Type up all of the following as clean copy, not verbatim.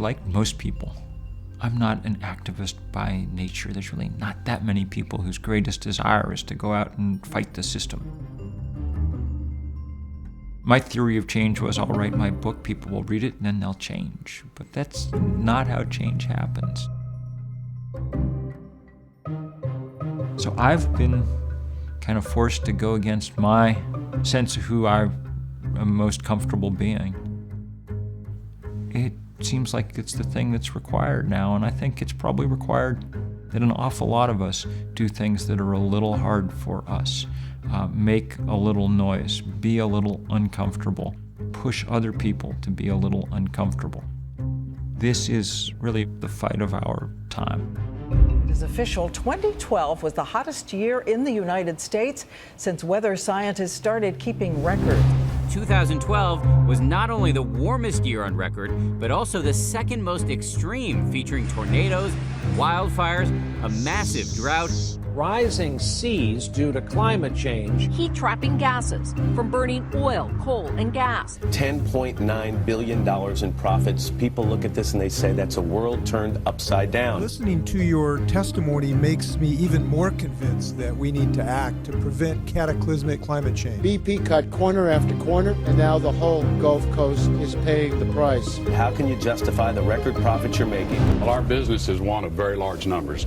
like most people, I'm not an activist by nature. There's really not that many people whose greatest desire is to go out and fight the system. My theory of change was, I'll write my book, people will read it, and then they'll change. But that's not how change happens. So I've been kind of forced to go against my sense of who I am most comfortable being. It seems like it's the thing that's required now, and I think it's probably required that an awful lot of us do things that are a little hard for us. Make a little noise, be a little uncomfortable, push other people to be a little uncomfortable. This is really the fight of our time. It is official, 2012 was the hottest year in the United States since weather scientists started keeping records. 2012 was not only the warmest year on record, but also the second most extreme, featuring tornadoes, wildfires, a massive drought, rising seas due to climate change, heat-trapping gases from burning oil, coal, and gas. $10.9 billion in profits. People look at this and they say that's a world turned upside down. Listening to your testimony makes me even more convinced that we need to act to prevent cataclysmic climate change. BP cut corner after corner, and now the whole Gulf Coast is paying the price. How can you justify the record profits you're making? Well, our business is one of very large numbers.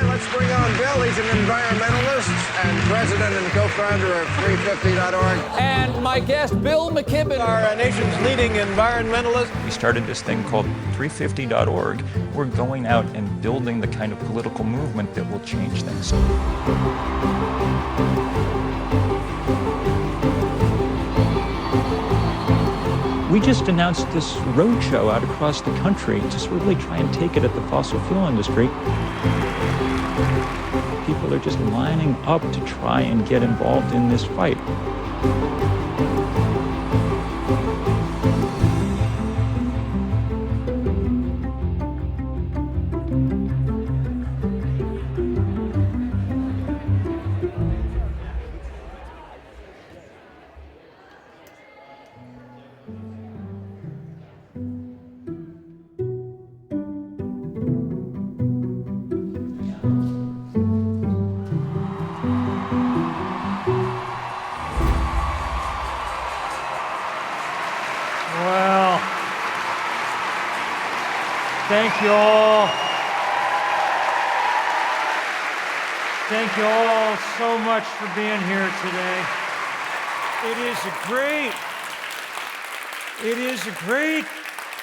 Let's bring on Bill. He's an environmentalist and president and co-founder of 350.org. and my guest, Bill McKibben, Our nation's leading environmentalist. We started this thing called 350.org. We're going out and building the kind of political movement that will change things. We just announced this roadshow out across the country to really try and take it at the fossil fuel industry. People are just lining up to try and get involved in this fight. Well, thank you all. Thank you all so much for being here today. It is a great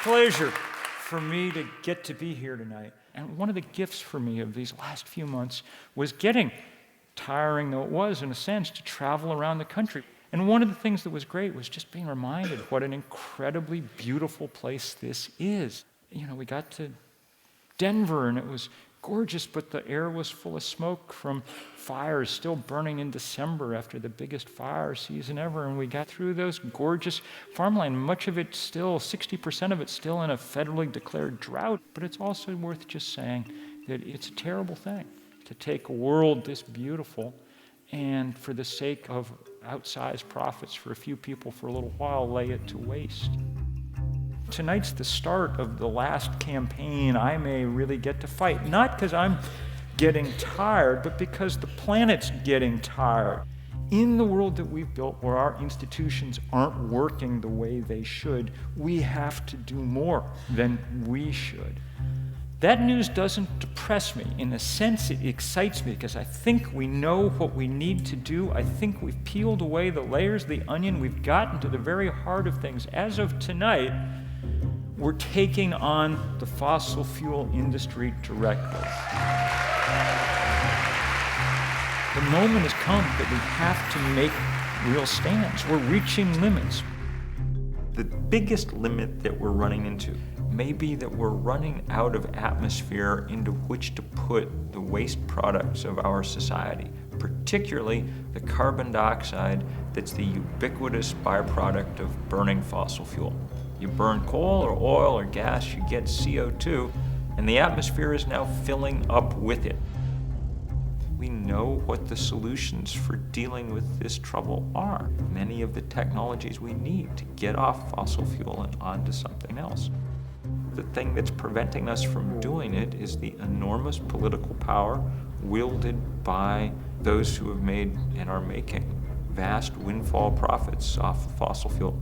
pleasure for me to get to be here tonight. And one of the gifts for me of these last few months was getting, tiring though it was in a sense, to travel around the country. And one of the things that was great was just being reminded what an incredibly beautiful place this is. You know, we got to Denver and it was gorgeous, but the air was full of smoke from fires still burning in December after the biggest fire season ever. And we got through those gorgeous farmland, much of it still, 60% of it still in a federally declared drought. But it's also worth just saying that it's a terrible thing to take a world this beautiful and for the sake of outsized profits for a few people for a little while, lay it to waste. Tonight's the start of the last campaign I may really get to fight, not because I'm getting tired, but because the planet's getting tired. In the world that we've built, where our institutions aren't working the way they should, we have to do more than we should. That news doesn't depress me. In a sense, it excites me because I think we know what we need to do. I think we've peeled away the layers of the onion. We've gotten to the very heart of things. As of tonight, we're taking on the fossil fuel industry directly. The moment has come that we have to make real stands. We're reaching limits. The biggest limit that we're running into may be that we're running out of atmosphere into which to put the waste products of our society, particularly the carbon dioxide that's the ubiquitous byproduct of burning fossil fuel. You burn coal or oil or gas, you get CO2, and the atmosphere is now filling up with it. We know what the solutions for dealing with this trouble are. Many of the technologies we need to get off fossil fuel and onto something else. The thing that's preventing us from doing it is the enormous political power wielded by those who have made and are making vast windfall profits off of fossil fuel.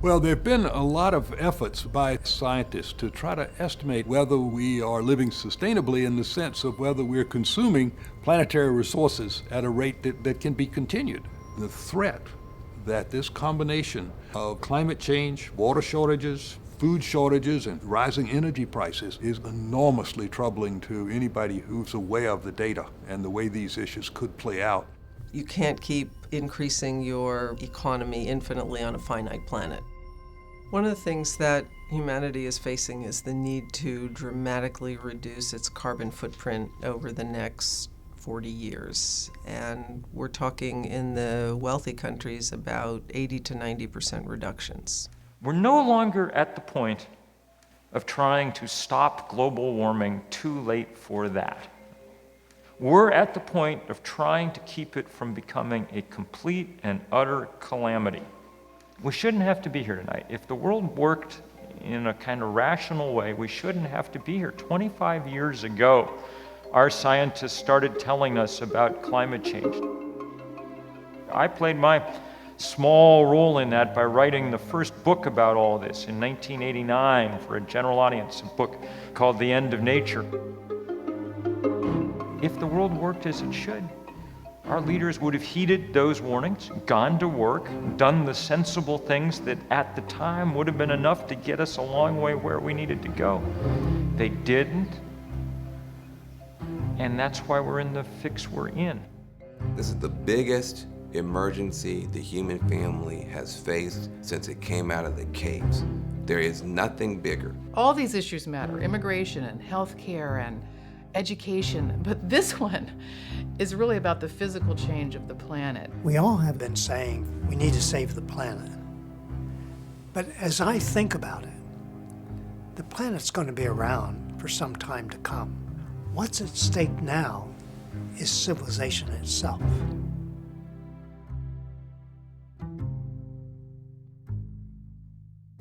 Well, there have been a lot of efforts by scientists to try to estimate whether we are living sustainably in the sense of whether we're consuming planetary resources at a rate that can be continued. The threat that this combination of climate change, water shortages, food shortages, and rising energy prices is enormously troubling to anybody who's aware of the data and the way these issues could play out. You can't keep increasing your economy infinitely on a finite planet. One of the things that humanity is facing is the need to dramatically reduce its carbon footprint over the next 40 years. And we're talking in the wealthy countries about 80 to 90% reductions. We're no longer at the point of trying to stop global warming, too late for that. We're at the point of trying to keep it from becoming a complete and utter calamity. We shouldn't have to be here tonight. If the world worked in a kind of rational way, we shouldn't have to be here. 25 years ago, our scientists started telling us about climate change. I played my small role in that by writing the first book about all this in 1989 for a general audience, a book called The End of Nature. If the world worked as it should, our leaders would have heeded those warnings, gone to work, done the sensible things that at the time would have been enough to get us a long way where we needed to go. They didn't, and that's why we're in the fix we're in. This is the biggest emergency the human family has faced since it came out of the caves. There is nothing bigger. All these issues matter, immigration and healthcare and education, but this one is really about the physical change of the planet. We all have been saying we need to save the planet. But as I think about it, the planet's going to be around for some time to come. What's at stake now is civilization itself.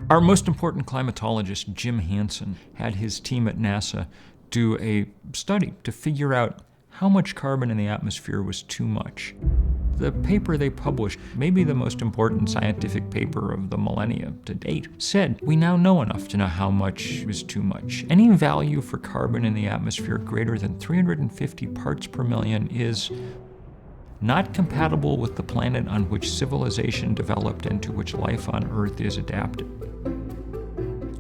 Our most important climatologist, Jim Hansen, had his team at NASA do a study to figure out how much carbon in the atmosphere was too much. The paper they published, maybe the most important scientific paper of the millennia to date, said we now know enough to know how much is too much. Any value for carbon in the atmosphere greater than 350 parts per million is not compatible with the planet on which civilization developed and to which life on Earth is adapted.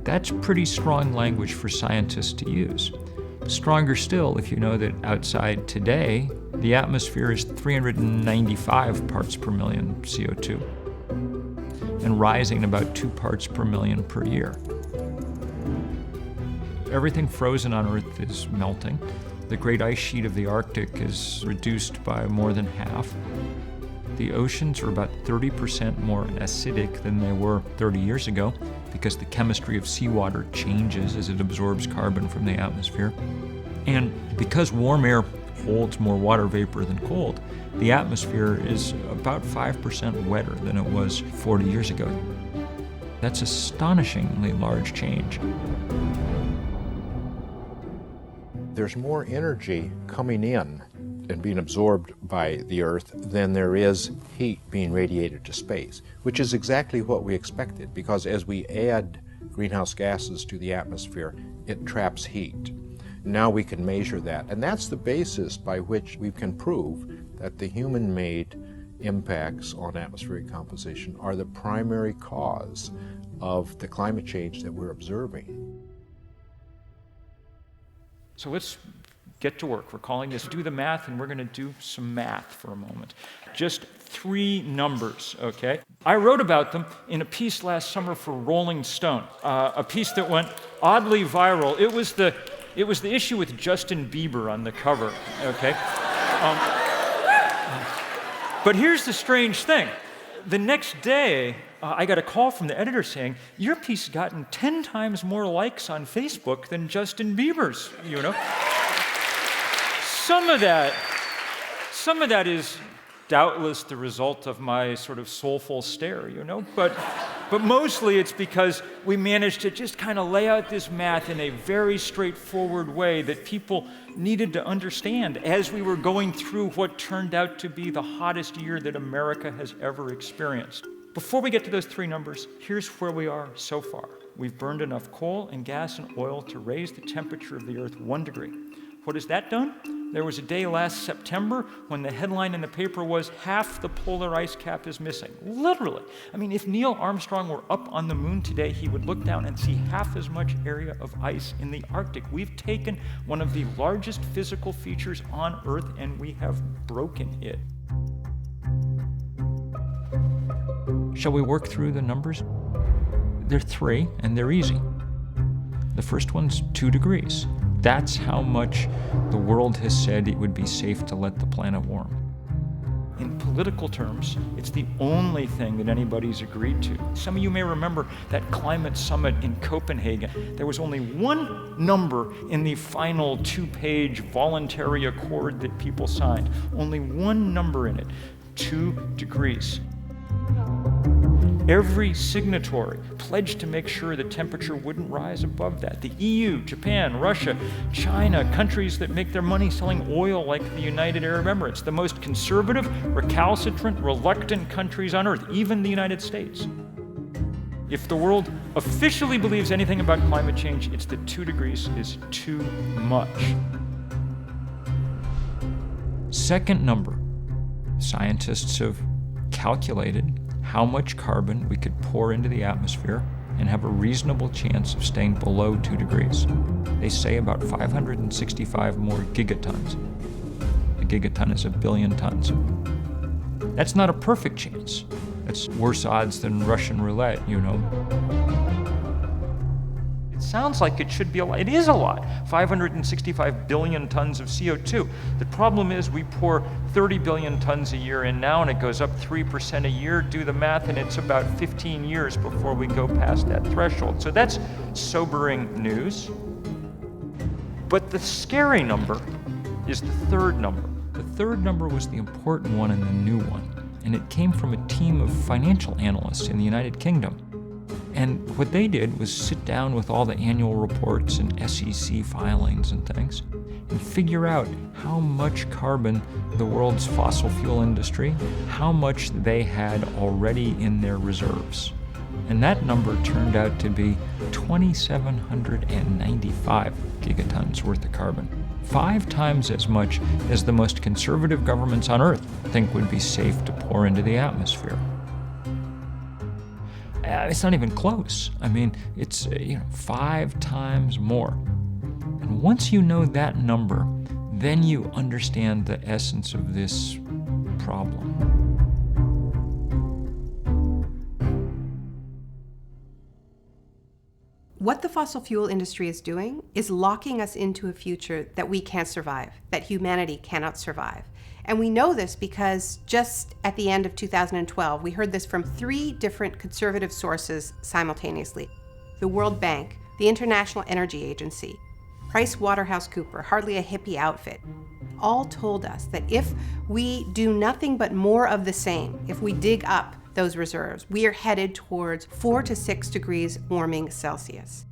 That's pretty strong language for scientists to use. Stronger still if you know that outside today, the atmosphere is 395 parts per million CO2 and rising about 2 parts per million per year. Everything frozen on Earth is melting. The great ice sheet of the Arctic is reduced by more than half. The oceans are about 30% more acidic than they were 30 years ago because the chemistry of seawater changes as it absorbs carbon from the atmosphere. And because warm air holds more water vapor than cold, the atmosphere is about 5% wetter than it was 40 years ago. That's astonishingly large change. There's more energy coming in and being absorbed by the Earth than there is heat being radiated to space, which is exactly what we expected, because as we add greenhouse gases to the atmosphere, it traps heat. Now we can measure that, and that's the basis by which we can prove that the human-made impacts on atmospheric composition are the primary cause of the climate change that we're observing. So let's get to work. We're calling this Do the Math, and we're going to do some math for a moment. Just 3 numbers, okay? I wrote about them in a piece last summer for Rolling Stone, a piece that went oddly viral. It was the issue with Justin Bieber on the cover, okay? But here's the strange thing. The next day, I got a call from the editor saying, your piece has gotten 10 times more likes on Facebook than Justin Bieber's, you know? some of that is doubtless the result of my sort of soulful stare, but mostly it's because we managed to just kind of lay out this math in a very straightforward way that people needed to understand as we were going through what turned out to be the hottest year that America has ever experienced. Before we get to those three numbers, here's where we are so far. We've burned enough coal and gas and oil to raise the temperature of the Earth 1 degree. What has that done? There was a day last September when the headline in the paper was, half the polar ice cap is missing. Literally. I mean, if Neil Armstrong were up on the moon today, he would look down and see half as much area of ice in the Arctic. We've taken one of the largest physical features on Earth and we have broken it. Shall we work through the numbers? They're three, and they're easy. The first one's 2 degrees. That's how much the world has said it would be safe to let the planet warm. In political terms, it's the only thing that anybody's agreed to. Some of you may remember that climate summit in Copenhagen. There was only one number in the final 2-page voluntary accord that people signed. Only one number in it, 2 degrees. Every signatory pledged to make sure the temperature wouldn't rise above that. The EU, Japan, Russia, China, countries that make their money selling oil like the United Arab Emirates, the most conservative, recalcitrant, reluctant countries on Earth, even the United States. If the world officially believes anything about climate change, it's that 2 degrees is too much. Second number, scientists have calculated how much carbon we could pour into the atmosphere and have a reasonable chance of staying below 2 degrees. They say about 565 more gigatons. A gigaton is 1 billion tons. That's not a perfect chance. That's worse odds than Russian roulette, It sounds like it should be a lot. It is a lot. 565 billion tons of CO2. The problem is we pour 30 billion tons a year in now, and it goes up 3% a year. Do the math, and it's about 15 years before we go past that threshold. So that's sobering news. But the scary number is the third number. The third number was the important one and the new one, and it came from a team of financial analysts in the United Kingdom. And what they did was sit down with all the annual reports and SEC filings and things and figure out how much carbon the world's fossil fuel industry, how much they had already in their reserves. And that number turned out to be 2,795 gigatons worth of carbon. 5 times as much as the most conservative governments on Earth think would be safe to pour into the atmosphere. It's not even close. I mean, it's 5 times more. And once you know that number, then you understand the essence of this problem. What the fossil fuel industry is doing is locking us into a future that we can't survive, that humanity cannot survive. And we know this because just at the end of 2012, we heard this from 3 different conservative sources simultaneously. The World Bank, the International Energy Agency, PricewaterhouseCoopers, hardly a hippie outfit, all told us that if we do nothing but more of the same, if we dig up those reserves, we are headed towards 4 to 6 degrees warming Celsius.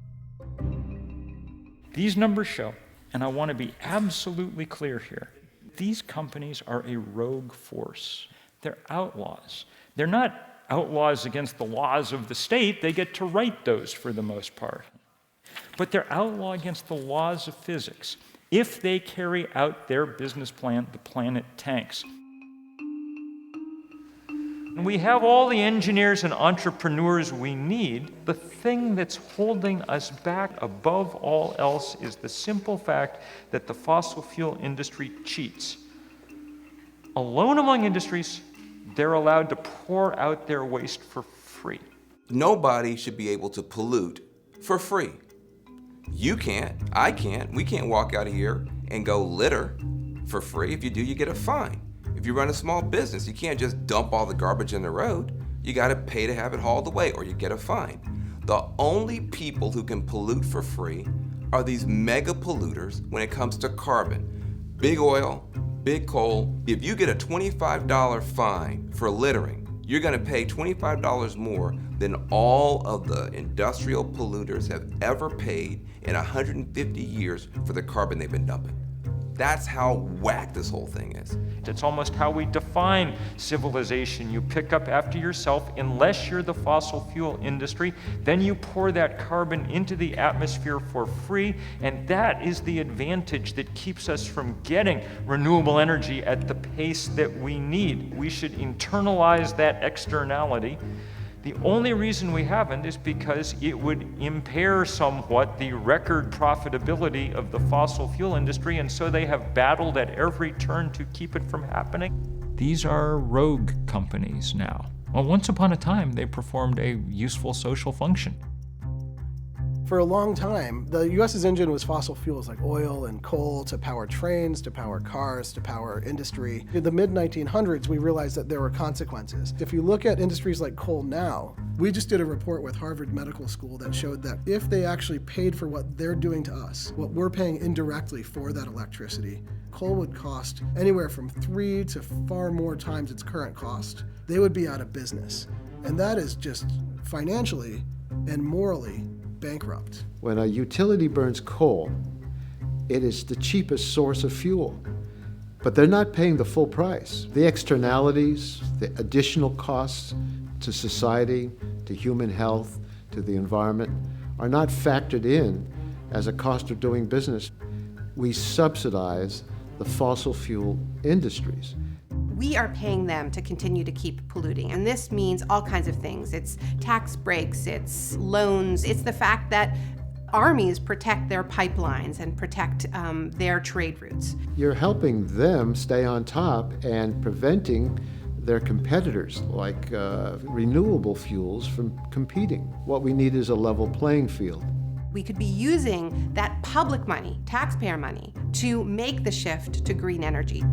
These numbers show, and I want to be absolutely clear here, these companies are a rogue force. They're outlaws. They're not outlaws against the laws of the state. They get to write those for the most part. But they're outlaw against the laws of physics. If they carry out their business plan, the planet tanks. And we have all the engineers and entrepreneurs we need. The thing that's holding us back above all else is the simple fact that the fossil fuel industry cheats. Alone among industries, they're allowed to pour out their waste for free. Nobody should be able to pollute for free. You can't, I can't, we can't walk out of here and go litter for free. If you do, you get a fine. If you run a small business, you can't just dump all the garbage in the road. You gotta pay to have it hauled away or you get a fine. The only people who can pollute for free are these mega polluters when it comes to carbon. Big oil, big coal. If you get a $25 fine for littering, you're going to pay $25 more than all of the industrial polluters have ever paid in 150 years for the carbon they've been dumping. That's how whack this whole thing is. It's almost how we define civilization. You pick up after yourself, unless you're the fossil fuel industry, then you pour that carbon into the atmosphere for free, and that is the advantage that keeps us from getting renewable energy at the pace that we need. We should internalize that externality. The only reason we haven't is because it would impair somewhat the record profitability of the fossil fuel industry, and so they have battled at every turn to keep it from happening. These are rogue companies now. Well, once upon a time, they performed a useful social function. For a long time, the U.S.'s engine was fossil fuels like oil and coal to power trains, to power cars, to power industry. In the mid-1900s, we realized that there were consequences. If you look at industries like coal now, we just did a report with Harvard Medical School that showed that if they actually paid for what they're doing to us, what we're paying indirectly for that electricity, coal would cost anywhere from 3 to far more times its current cost. They would be out of business. And that is just financially and morally bankrupt. When a utility burns coal, it is the cheapest source of fuel, but they're not paying the full price. The externalities, the additional costs to society, to human health, to the environment, are not factored in as a cost of doing business. We subsidize the fossil fuel industries. We are paying them to continue to keep polluting, and this means all kinds of things. It's tax breaks, it's loans, it's the fact that armies protect their pipelines and protect their trade routes. You're helping them stay on top and preventing their competitors, like renewable fuels, from competing. What we need is a level playing field. We could be using that public money, taxpayer money, to make the shift to green energy.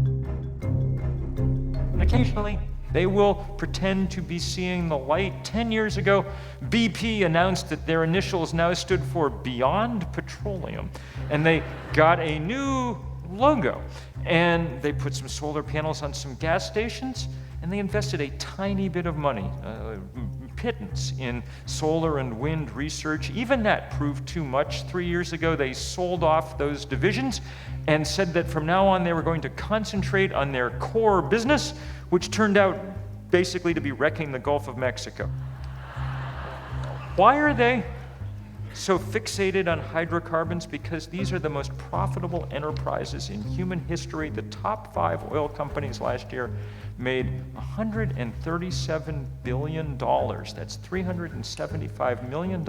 Occasionally, they will pretend to be seeing the light. 10 years ago, BP announced that their initials now stood for Beyond Petroleum, and they got a new logo. And they put some solar panels on some gas stations, and they invested a tiny bit of money, pittance, in solar and wind research. Even that proved too much. 3 years ago, they sold off those divisions and said that from now on they were going to concentrate on their core business, which turned out basically to be wrecking the Gulf of Mexico. Why are they so fixated on hydrocarbons? Because these are the most profitable enterprises in human history. The top 5 oil companies last year made $137 billion. That's $375 million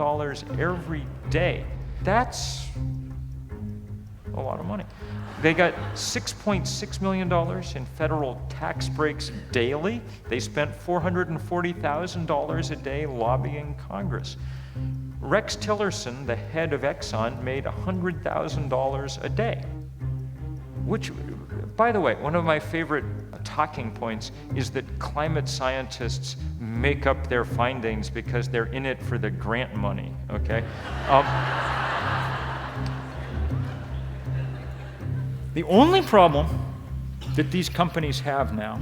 every day. That's a lot of money. They got $6.6 million in federal tax breaks daily. They spent $440,000 a day lobbying Congress. Rex Tillerson, the head of Exxon, made $100,000 a day, which, by the way, one of my favorite talking points is that climate scientists make up their findings because they're in it for the grant money, okay? The only problem that these companies have now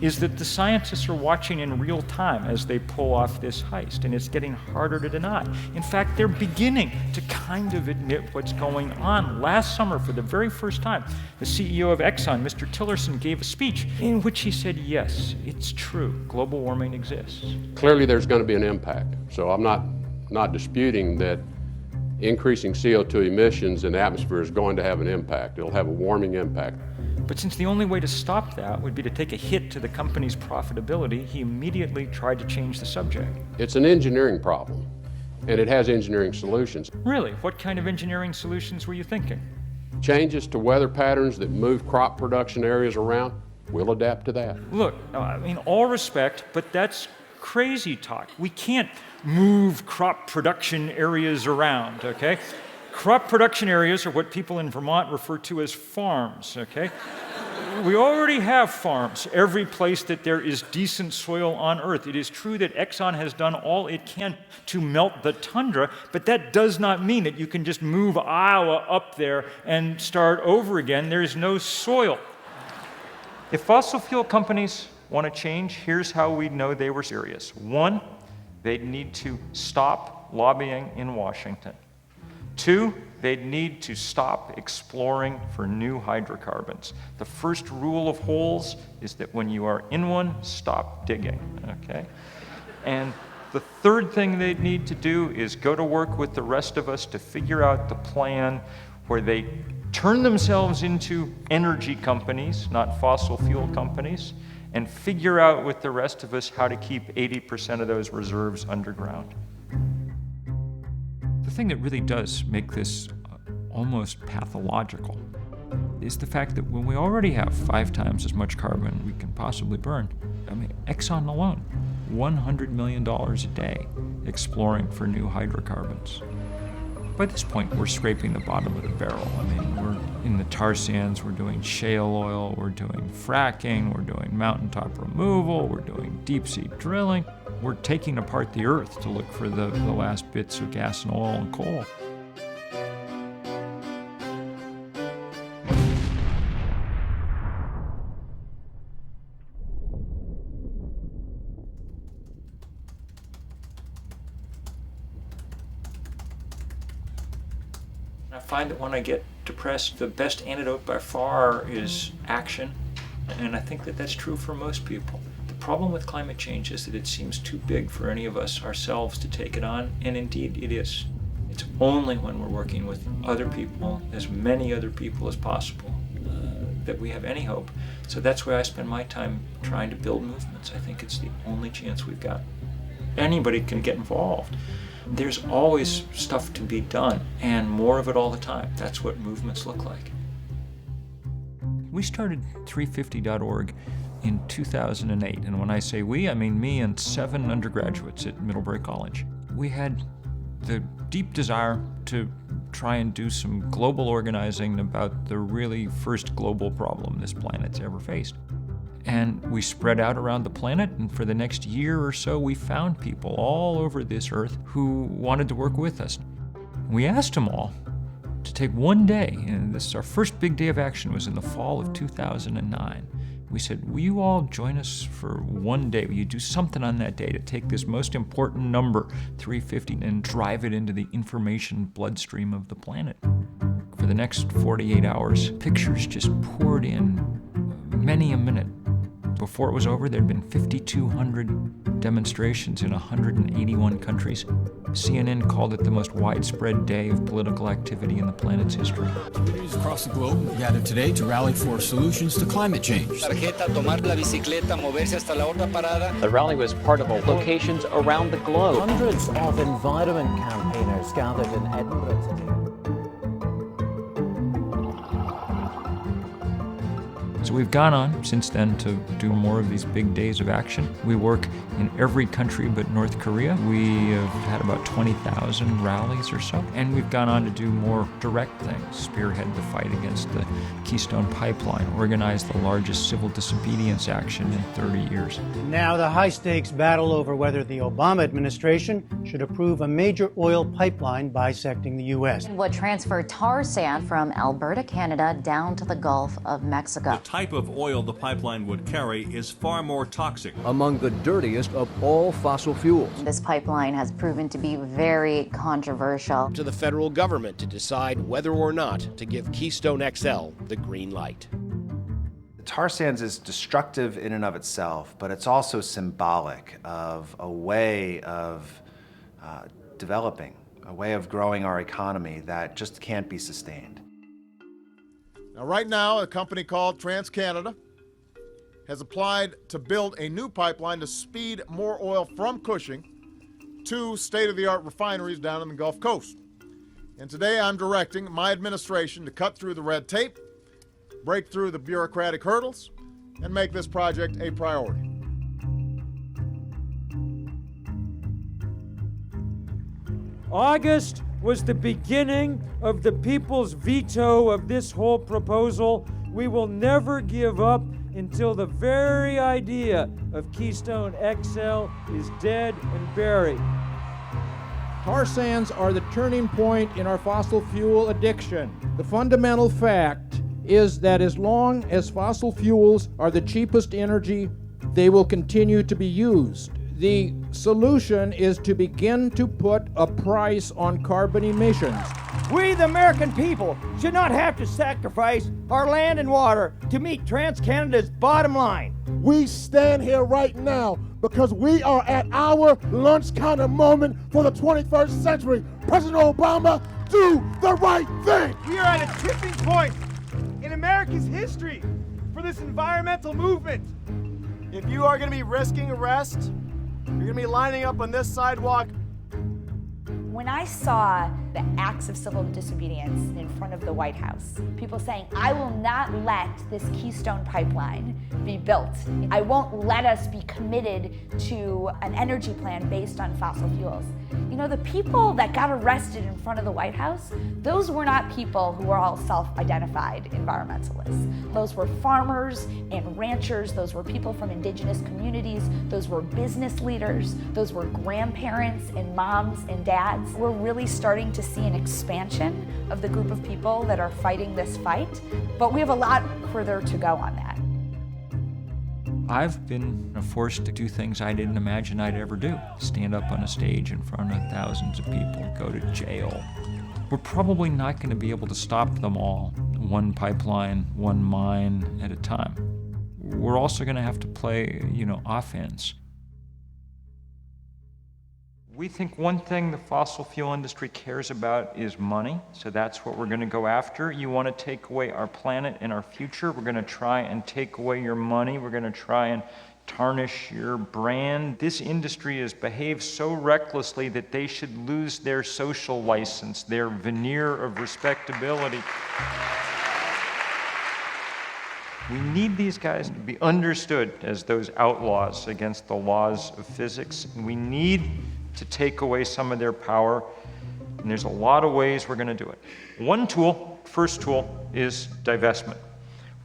is that the scientists are watching in real time as they pull off this heist, and it's getting harder to deny. In fact, they're beginning to kind of admit what's going on. Last summer, for the very first time, the CEO of Exxon, Mr. Tillerson, gave a speech in which he said, yes, it's true, global warming exists. Clearly there's going to be an impact, so I'm not disputing that increasing CO2 emissions in the atmosphere is going to have an impact. It'll have a warming impact. But since the only way to stop that would be to take a hit to the company's profitability, he immediately tried to change the subject. It's an engineering problem, and it has engineering solutions. Really? What kind of engineering solutions were you thinking? Changes to weather patterns that move crop production areas around, we'll adapt to that. Look, all respect, but that's crazy talk. We can't move crop production areas around, okay? Crop production areas are what people in Vermont refer to as farms, okay? We already have farms every place that there is decent soil on Earth. It is true that Exxon has done all it can to melt the tundra, but that does not mean that you can just move Iowa up there and start over again. There is no soil. If fossil fuel companies want to change, here's how we know they were serious. One, they'd need to stop lobbying in Washington. Two, they'd need to stop exploring for new hydrocarbons. The first rule of holes is that when you are in one, stop digging, okay? And the third thing they'd need to do is go to work with the rest of us to figure out the plan where they turn themselves into energy companies, not fossil fuel companies, and figure out with the rest of us how to keep 80% of those reserves underground. The thing that really does make this almost pathological is the fact that when we already have 5 times as much carbon we can possibly burn, I mean, Exxon alone, $100 million a day exploring for new hydrocarbons. By this point, we're scraping the bottom of the barrel. I mean, we're in the tar sands, we're doing shale oil, we're doing fracking, we're doing mountaintop removal, we're doing deep sea drilling. We're taking apart the earth to look for the last bits of gas and oil and coal. I find that when I get depressed, the best antidote by far is action, and I think that that's true for most people. The problem with climate change is that it seems too big for any of us ourselves to take it on, and indeed it is. It's only when we're working with other people, as many other people as possible, that we have any hope. So that's why I spend my time trying to build movements. I think it's the only chance we've got. Anybody can get involved. There's always stuff to be done, and more of it all the time. That's what movements look like. We started 350.org in 2008, and when I say we, I mean me and 7 undergraduates at Middlebury College. We had the deep desire to try and do some global organizing about the really first global problem this planet's ever faced. And we spread out around the planet, and for the next year or so, we found people all over this earth who wanted to work with us. We asked them all to take one day, and this is our first big day of action, was in the fall of 2009. We said, will you all join us for one day? Will you do something on that day to take this most important number, 350, and drive it into the information bloodstream of the planet? For the next 48 hours, pictures just poured in, many a minute. Before it was over, there had been 5,200 demonstrations in 181 countries. CNN called it the most widespread day of political activity in the planet's history. Communities across the globe gathered today to rally for solutions to climate change. The rally was part of locations around the globe. Hundreds of environment campaigners gathered in Edinburgh today. So we've gone on since then to do more of these big days of action. We work in every country but North Korea. We have had about 20,000 rallies or so, and we've gone on to do more direct things, spearhead the fight against the Keystone pipeline, organize the largest civil disobedience action in 30 years. Now the high-stakes battle over whether the Obama administration should approve a major oil pipeline bisecting the U.S. Would transfer tar sand from Alberta, Canada, down to the Gulf of Mexico. The type of oil the pipeline would carry is far more toxic. Among the dirtiest of all fossil fuels. This pipeline has proven to be very controversial. To the federal government to decide whether or not to give Keystone XL the green light. Tar sands is destructive in and of itself, but it's also symbolic of a way of developing, a way of growing our economy that just can't be sustained. Now, right now, a company called TransCanada has applied to build a new pipeline to speed more oil from Cushing to state-of-the-art refineries down in the Gulf Coast. And today I'm directing my administration to cut through the red tape, break through the bureaucratic hurdles, and make this project a priority. August was the beginning of the people's veto of this whole proposal. We will never give up until the very idea of Keystone XL is dead and buried. Tar sands are the turning point in our fossil fuel addiction. The fundamental fact is that as long as fossil fuels are the cheapest energy, they will continue to be used. The solution is to begin to put a price on carbon emissions. We, the American people, should not have to sacrifice our land and water to meet TransCanada's bottom line. We stand here right now because we are at our lunch counter moment for the 21st century. President Obama, do the right thing. We are at a tipping point in America's history for this environmental movement. If you are going to be risking arrest, you're going to be lining up on this sidewalk. When I saw the acts of civil disobedience in front of the White House, people saying, I will not let this Keystone pipeline be built. I won't let us be committed to an energy plan based on fossil fuels. You know, the people that got arrested in front of the White House, those were not people who were all self-identified environmentalists. Those were farmers and ranchers. Those were people from indigenous communities. Those were business leaders. Those were grandparents and moms and dads. We're really starting to see an expansion of the group of people that are fighting this fight, but we have a lot further to go on that. I've been forced to do things I didn't imagine I'd ever do. Stand up on a stage in front of thousands of people, go to jail. We're probably not going to be able to stop them all, one pipeline, one mine at a time. We're also going to have to play, offense. We think one thing the fossil fuel industry cares about is money, so that's what we're going to go after. You want to take away our planet and our future, we're going to try and take away your money, we're going to try and tarnish your brand. This industry has behaved so recklessly that they should lose their social license, their veneer of respectability. We need these guys to be understood as those outlaws against the laws of physics. We need to take away some of their power, and there's a lot of ways we're going to do it. One tool, first tool, is divestment.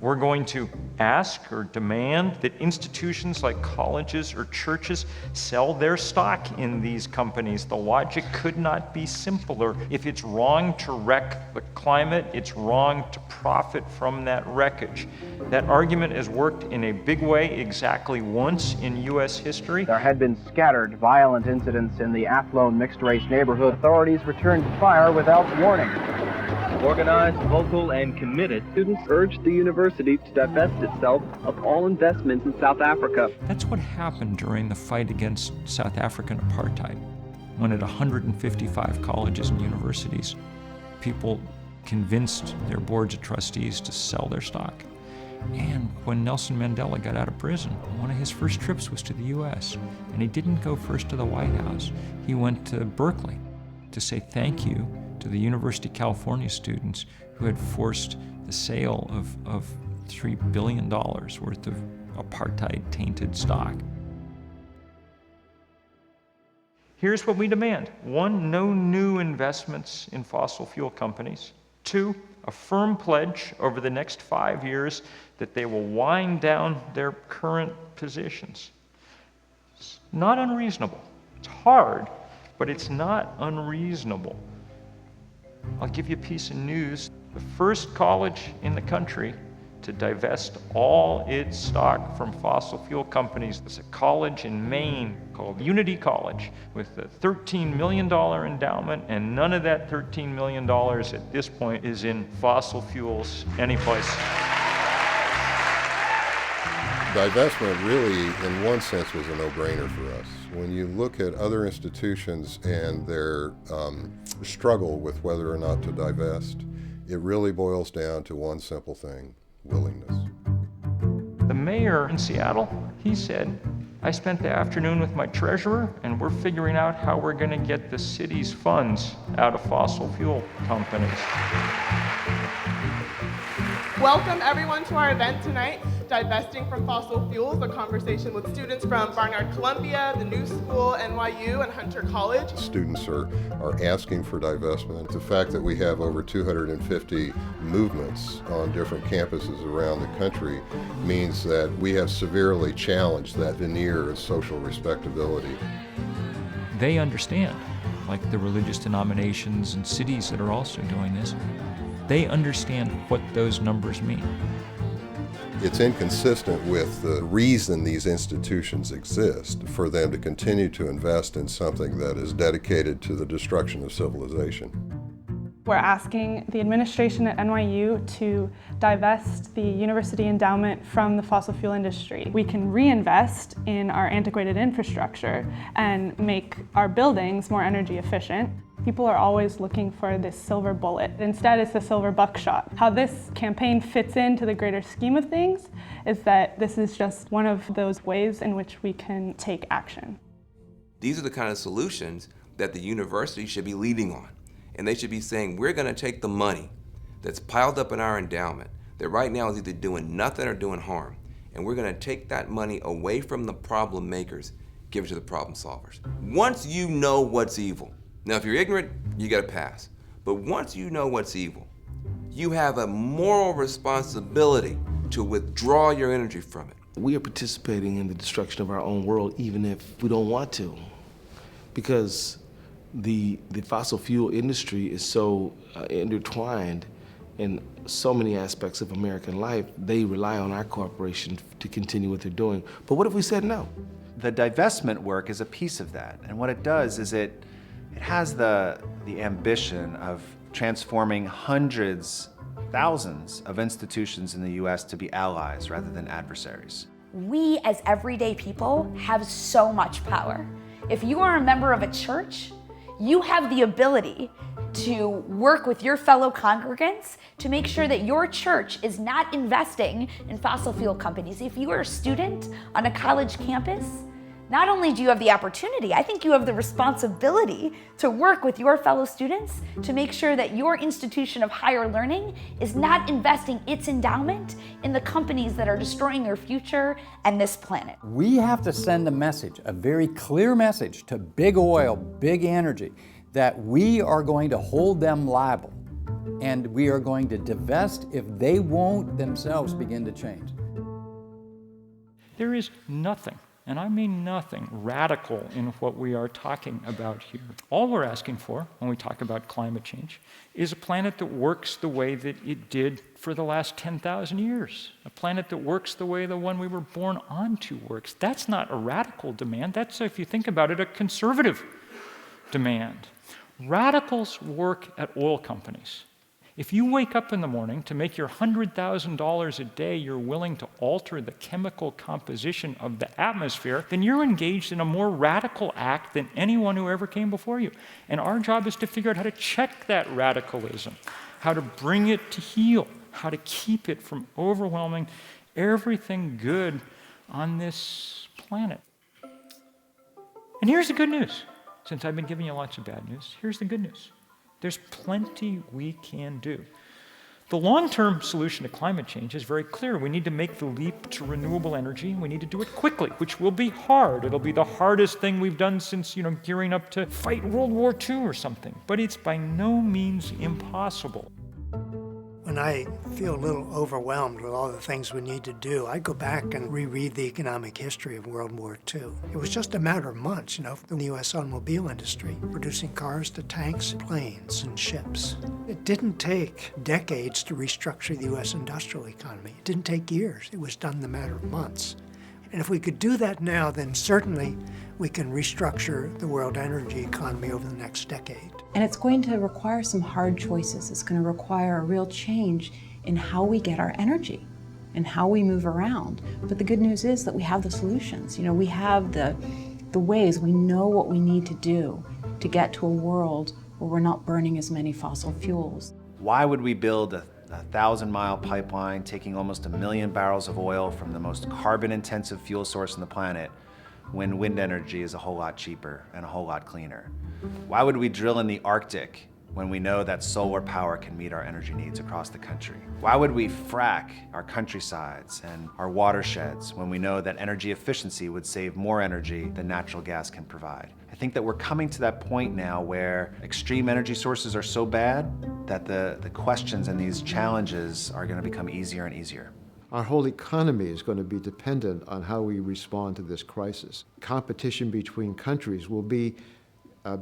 We're going to ask or demand that institutions like colleges or churches sell their stock in these companies. The logic could not be simpler. If it's wrong to wreck the climate, it's wrong to profit from that wreckage. That argument has worked in a big way exactly once in U.S. history. There had been scattered violent incidents in the Athlone mixed-race neighborhood. Authorities returned fire without warning. Organized, vocal, and committed, students urged the university to divest itself of all investments in South Africa. That's what happened during the fight against South African apartheid, when at 155 colleges and universities, people convinced their boards of trustees to sell their stock. And when Nelson Mandela got out of prison, one of his first trips was to the U.S., and he didn't go first to the White House. He went to Berkeley to say thank you to the University of California students who had forced the sale of $3 billion worth of apartheid-tainted stock. Here's what we demand. 1, no new investments in fossil fuel companies. 2, a firm pledge over the next 5 years that they will wind down their current positions. It's not unreasonable. It's hard, but it's not unreasonable. I'll give you a piece of news. The first college in the country to divest all its stock from fossil fuel companies is a college in Maine called Unity College with a $13 million endowment, and none of that $13 million at this point is in fossil fuels anyplace. Divestment really, in one sense, was a no-brainer for us. When you look at other institutions and their struggle with whether or not to divest, it really boils down to one simple thing: willingness. The mayor in Seattle, he said, I spent the afternoon with my treasurer, and we're figuring out how we're going to get the city's funds out of fossil fuel companies. Welcome everyone to our event tonight Divesting from Fossil Fuels, a conversation with students from Barnard Columbia, the New School, NYU, and Hunter College. Students are asking for divestment. The fact that we have over 250 movements on different campuses around the country means that we have severely challenged that veneer of social respectability. They understand, like the religious denominations and cities that are also doing this, they understand what those numbers mean. It's inconsistent with the reason these institutions exist, for them to continue to invest in something that is dedicated to the destruction of civilization. We're asking the administration at NYU to divest the university endowment from the fossil fuel industry. We can reinvest in our antiquated infrastructure and make our buildings more energy efficient. People are always looking for this silver bullet. Instead, it's the silver buckshot. How this campaign fits into the greater scheme of things is that this is just one of those ways in which we can take action. These are the kind of solutions that the university should be leading on. And they should be saying, we're going to take the money that's piled up in our endowment that right now is either doing nothing or doing harm, and we're going to take that money away from the problem makers, give it to the problem solvers. Once you know what's evil, now if you're ignorant, you got to pass. But once you know what's evil, you have a moral responsibility to withdraw your energy from it. We are participating in the destruction of our own world even if we don't want to, because the fossil fuel industry is so intertwined in so many aspects of American life. They rely on our corporation to continue what they're doing. But what if we said no? The divestment work is a piece of that. And what it does is it has the ambition of transforming hundreds, thousands of institutions in the US to be allies rather than adversaries. We as everyday people have so much power. If you are a member of a church, you have the ability to work with your fellow congregants to make sure that your church is not investing in fossil fuel companies. If you are a student on a college campus, not only do you have the opportunity, I think you have the responsibility to work with your fellow students to make sure that your institution of higher learning is not investing its endowment in the companies that are destroying your future and this planet. We have to send a message, a very clear message to big oil, big energy, that we are going to hold them liable and we are going to divest if they won't themselves begin to change. There is nothing, and I mean nothing, radical in what we are talking about here. All we're asking for when we talk about climate change is a planet that works the way that it did for the last 10,000 years, a planet that works the way the one we were born onto works. That's not a radical demand. That's, if you think about it, a conservative demand. Radicals work at oil companies. If you wake up in the morning to make your $100,000 a day, you're willing to alter the chemical composition of the atmosphere, then you're engaged in a more radical act than anyone who ever came before you. And our job is to figure out how to check that radicalism, how to bring it to heel, how to keep it from overwhelming everything good on this planet. And here's the good news. Since I've been giving you lots of bad news, here's the good news. There's plenty we can do. The long-term solution to climate change is very clear. We need to make the leap to renewable energy. We need to do it quickly, which will be hard. It'll be the hardest thing we've done since, gearing up to fight World War II or something. But it's by no means impossible. When I feel a little overwhelmed with all the things we need to do, I go back and reread the economic history of World War II. It was just a matter of months, for the U.S. automobile industry, producing cars to tanks, planes, and ships. It didn't take decades to restructure the U.S. industrial economy. It didn't take years. It was done in a matter of months. And if we could do that now, then certainly we can restructure the world energy economy over the next decade. And it's going to require some hard choices. It's going to require a real change in how we get our energy and how we move around. But the good news is that we have the solutions. We have the ways. We know what we need to do to get to a world where we're not burning as many fossil fuels. Why would we build a 1,000-mile pipeline taking almost 1 million barrels of oil from the most carbon-intensive fuel source on the planet when wind energy is a whole lot cheaper and a whole lot cleaner? Why would we drill in the Arctic when we know that solar power can meet our energy needs across the country? Why would we frack our countrysides and our watersheds when we know that energy efficiency would save more energy than natural gas can provide? I think that we're coming to that point now where extreme energy sources are so bad that the questions and these challenges are going to become easier and easier. Our whole economy is going to be dependent on how we respond to this crisis. Competition between countries will be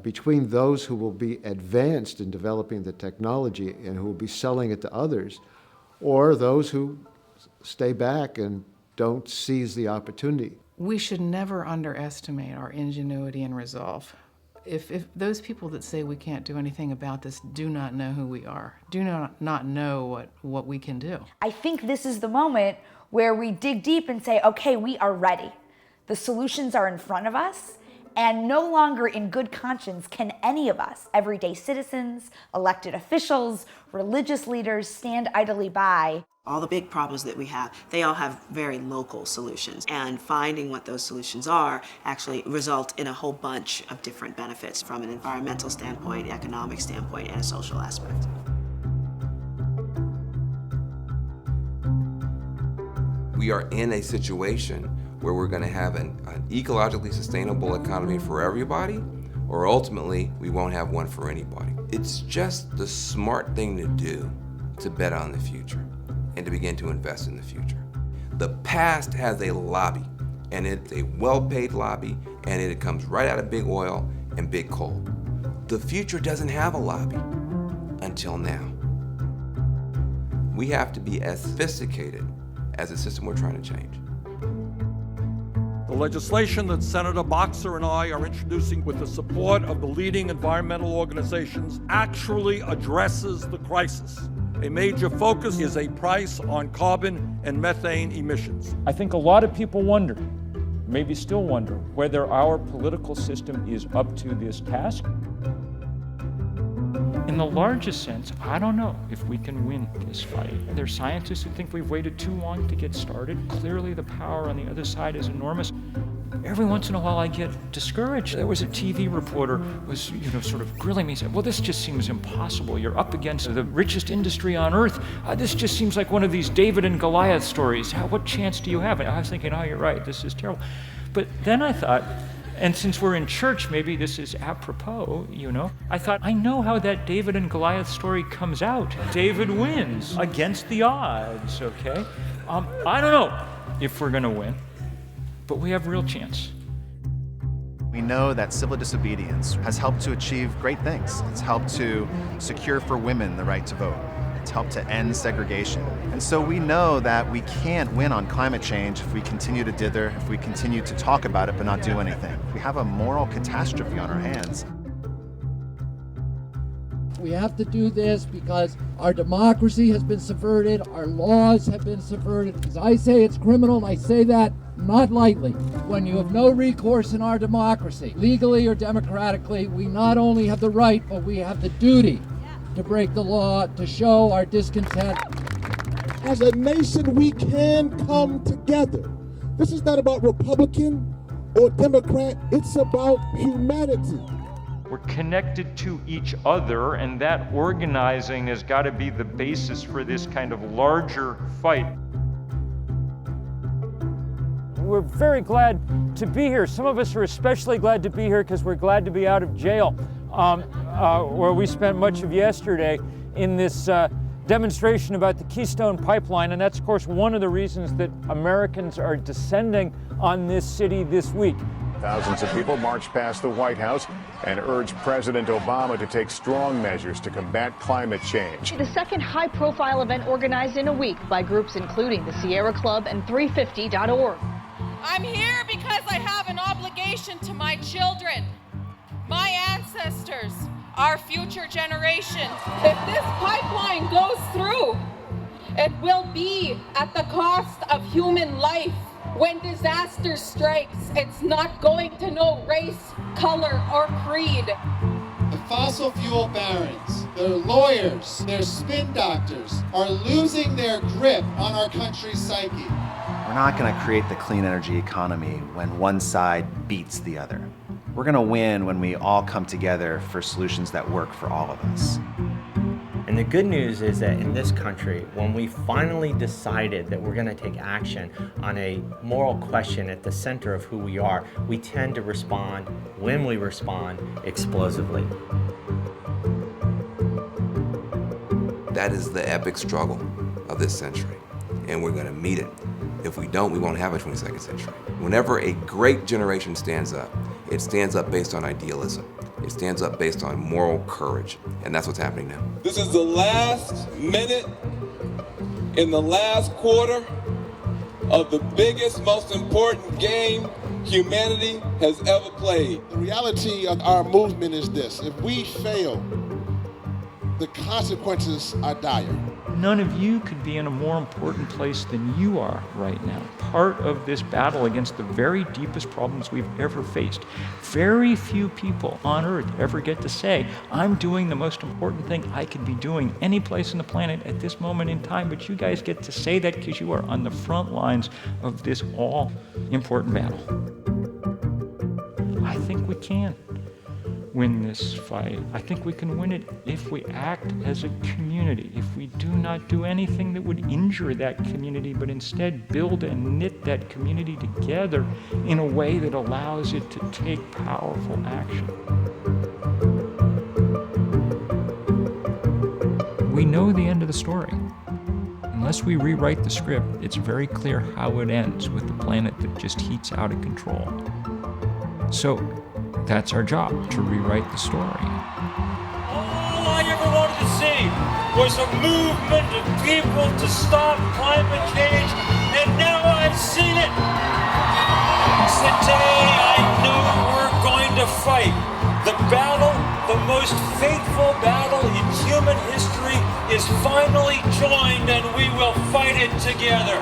between those who will be advanced in developing the technology and who will be selling it to others, or those who stay back and don't seize the opportunity. We should never underestimate our ingenuity and resolve. If those people that say we can't do anything about this do not know who we are, do not know what we can do. I think this is the moment where we dig deep and say, okay, we are ready. The solutions are in front of us, and no longer in good conscience can any of us, everyday citizens, elected officials, religious leaders, stand idly by. All the big problems that we have, they all have very local solutions. And finding what those solutions are actually result in a whole bunch of different benefits from an environmental standpoint, economic standpoint, and a social aspect. We are in a situation where we're going to have an ecologically sustainable economy for everybody, or ultimately we won't have one for anybody. It's just the smart thing to do to bet on the future and to begin to invest in the future. The past has a lobby, and it's a well-paid lobby, and it comes right out of big oil and big coal. The future doesn't have a lobby until now. We have to be as sophisticated as the system we're trying to change. The legislation that Senator Boxer and I are introducing with the support of the leading environmental organizations actually addresses the crisis. A major focus is a price on carbon and methane emissions. I think a lot of people wonder, maybe still wonder, whether our political system is up to this task. In the largest sense, I don't know if we can win this fight. There are scientists who think we've waited too long to get started. Clearly the power on the other side is enormous. Every once in a while I get discouraged. There was a TV reporter who was, sort of grilling me. He said, well, this just seems impossible. You're up against the richest industry on earth. This just seems like one of these David and Goliath stories. What chance do you have? And I was thinking, oh, you're right, this is terrible. But then I thought, and since we're in church, maybe this is apropos, I thought, I know how that David and Goliath story comes out. David wins against the odds, okay? I don't know if we're gonna win, but we have real chance. We know that civil disobedience has helped to achieve great things. It's helped to secure for women the right to vote. It's helped to end segregation. And so we know that we can't win on climate change if we continue to dither, if we continue to talk about it but not do anything. We have a moral catastrophe on our hands. We have to do this because our democracy has been subverted, our laws have been subverted. As I say, it's criminal, and I say that not lightly. When you have no recourse in our democracy, legally or democratically, we not only have the right, but we have the duty to break the law, to show our discontent. As a nation, we can come together. This is not about Republican or Democrat, it's about humanity. We're connected to each other, and that organizing has got to be the basis for this kind of larger fight. We're very glad to be here. Some of us are especially glad to be here because we're glad to be out of jail, where we spent much of yesterday in this demonstration about the Keystone pipeline, and that's, of course, one of the reasons that Americans are descending on this city this week. Thousands of people marched past the White House and urged President Obama to take strong measures to combat climate change. The second high-profile event organized in a week by groups including the Sierra Club and 350.org. I'm here because I have an obligation to my children, my ancestors, our future generations. If this pipeline goes through, it will be at the cost of human life. When disaster strikes, it's not going to know race, color, or creed. The fossil fuel barons, their lawyers, their spin doctors are losing their grip on our country's psyche. We're not going to create the clean energy economy when one side beats the other. We're going to win when we all come together for solutions that work for all of us. And the good news is that in this country, when we finally decided that we're going to take action on a moral question at the center of who we are, we tend to respond, when we respond, explosively. That is the epic struggle of this century, and we're going to meet it. If we don't, we won't have a 22nd century. Whenever a great generation stands up, it stands up based on idealism. It stands up based on moral courage, and that's what's happening now. This is the last minute in the last quarter of the biggest, most important game humanity has ever played. The reality of our movement is this: if we fail, the consequences are dire. None of you could be in a more important place than you are right now. Part of this battle against the very deepest problems we've ever faced. Very few people on Earth ever get to say, I'm doing the most important thing I could be doing any place on the planet at this moment in time, but you guys get to say that because you are on the front lines of this all-important battle. I think we can win this fight. I think we can win it if we act as a community, if we do not do anything that would injure that community, but instead build and knit that community together in a way that allows it to take powerful action. We know the end of the story. Unless we rewrite the script, it's very clear how it ends with the planet that just heats out of control. So, that's our job, to rewrite the story. All I ever wanted to see was a movement of people to stop climate change, and now I've seen it. Today I know we're going to fight. The battle, the most faithful battle in human history, is finally joined, and we will fight it together.